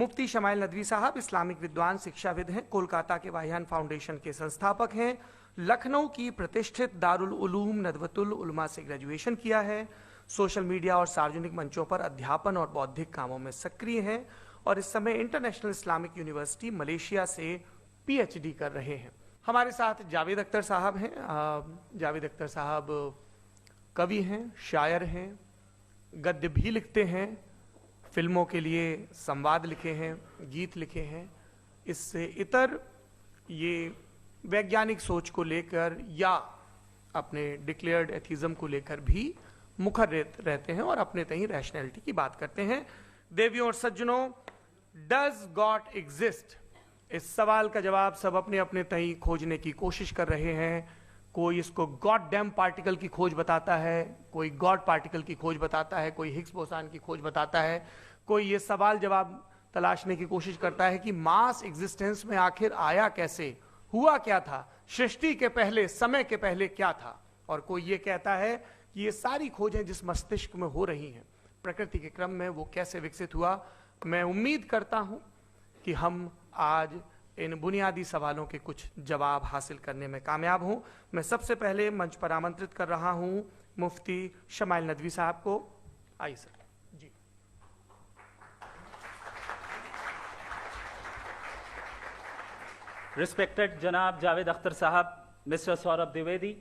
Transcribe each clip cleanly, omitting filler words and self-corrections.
मुफ्ती smile Nadvi साहब Islamic विद्वान शिक्षाविद हैं, कोलकाता के वाहियान फाउंडेशन के संस्थापक हैं, लखनऊ की प्रतिष्ठित दारुल उलूम नदवतुल उलमा से ग्रेजुएशन किया है, सोशल मीडिया और सार्वजनिक मंचों पर अध्यापन और बौद्धिक कामों में सक्रिय हैं और इस समय इंटरनेशनल इस्लामिक यूनिवर्सिटी मलेशिया से पीएचडी कर रहे हैं। हमारे साथ जावेद अख्तर साहब हैं। जावेद अख्तर साहब कवि हैं, शायर हैं, गद्य भी लिखते हैं, फिल्मों के लिए संवाद लिखे हैं, गीत लिखे हैं। इससे इतर ये वैज्ञानिक सोच को लेकर या अपने डिक्लेयर्ड एथिज्म को लेकर भी मुखर रहते हैं और अपने तहीं रैशनैलिटी की बात करते हैं। देवियों और सज्जनों, डज गॉड एग्जिस्ट? इस सवाल का जवाब सब अपने अपने तहीं खोजने की कोशिश कर रहे हैं। कोई इसको गॉड डैम पार्टिकल की खोज बताता है, कोई गॉड पार्टिकल की खोज बताता है, कोई हिग्स बोसान की खोज बताता है, कोई ये सवाल जवाब तलाशने की कोशिश करता है कि मास एग्जिस्टेंस में आखिर आया कैसे, हुआ क्या था, सृष्टि के पहले, समय के पहले क्या था। और कोई ये कहता है कि ये सारी खोजें जिस मस्तिष्क में हो रही हैं प्रकृति के क्रम में, वो कैसे विकसित हुआ। मैं उम्मीद करता हूं कि हम आज इन बुनियादी सवालों के कुछ जवाब हासिल करने में कामयाब हों। मैं सबसे पहले मंच पर आमंत्रित कर रहा हूं मुफ्ती शमाइल नदवी साहब को। आइए सर जी। रिस्पेक्टेड जनाब जावेद अख्तर साहब, मिस्टर सौरभ द्विवेदी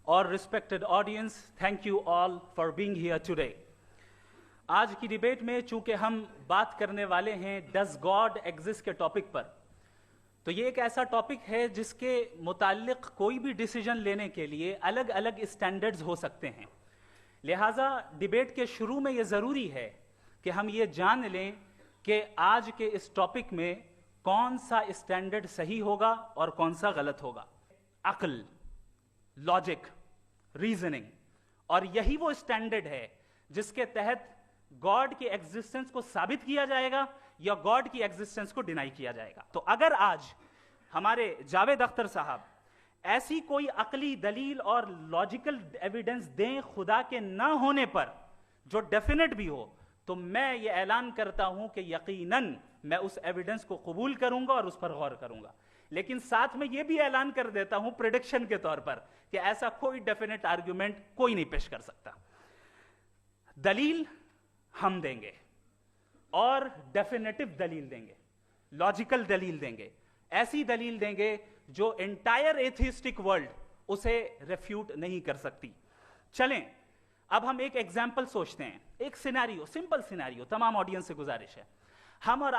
और respected audience, thank you all for being here today. आज की डिबेट में चूंकि हम बात करने वाले हैं डज गॉड एग्जिस्ट के टॉपिक पर, तो ये एक ऐसा टॉपिक है जिसके मुताल्लिक कोई भी डिसीजन लेने के लिए अलग अलग स्टैंडर्ड्स हो सकते हैं। लिहाजा डिबेट के शुरू में ये ज़रूरी है कि हम ये जान लें कि आज के इस टॉपिक में कौन सा स्टैंडर्ड सही होगा और कौन सा गलत होगा। अक्ल, लॉजिक, रीजनिंग, और यही वो स्टैंडर्ड है जिसके तहत गॉड की एग्जिस्टेंस को साबित किया जाएगा या गॉड की एग्जिस्टेंस को डिनाई किया जाएगा। तो अगर आज हमारे जावेद अख्तर साहब ऐसी कोई अकली दलील और लॉजिकल एविडेंस दें खुदा के ना होने पर जो डेफिनेट भी हो, तो मैं ये ऐलान करता हूं कि यकीनन मैं उस एविडेंस को कबूल करूंगा और उस पर गौर करूंगा। लेकिन साथ में यह भी ऐलान कर देता हूं प्रेडिक्शन के तौर पर कि ऐसा कोई डेफिनेट आर्गुमेंट कोई नहीं पेश कर सकता। दलील हम देंगे और डेफिनेटिव दलील देंगे, लॉजिकल दलील देंगे, ऐसी दलील देंगे जो एंटायर एथिस्टिक वर्ल्ड उसे रेफ्यूट नहीं कर सकती। चलें अब हम एक एग्जाम्पल सोचते हैं, एक सिनेरियो, सिंपल सिनेरियो, तमाम ऑडियंस से गुजारिश है, हम और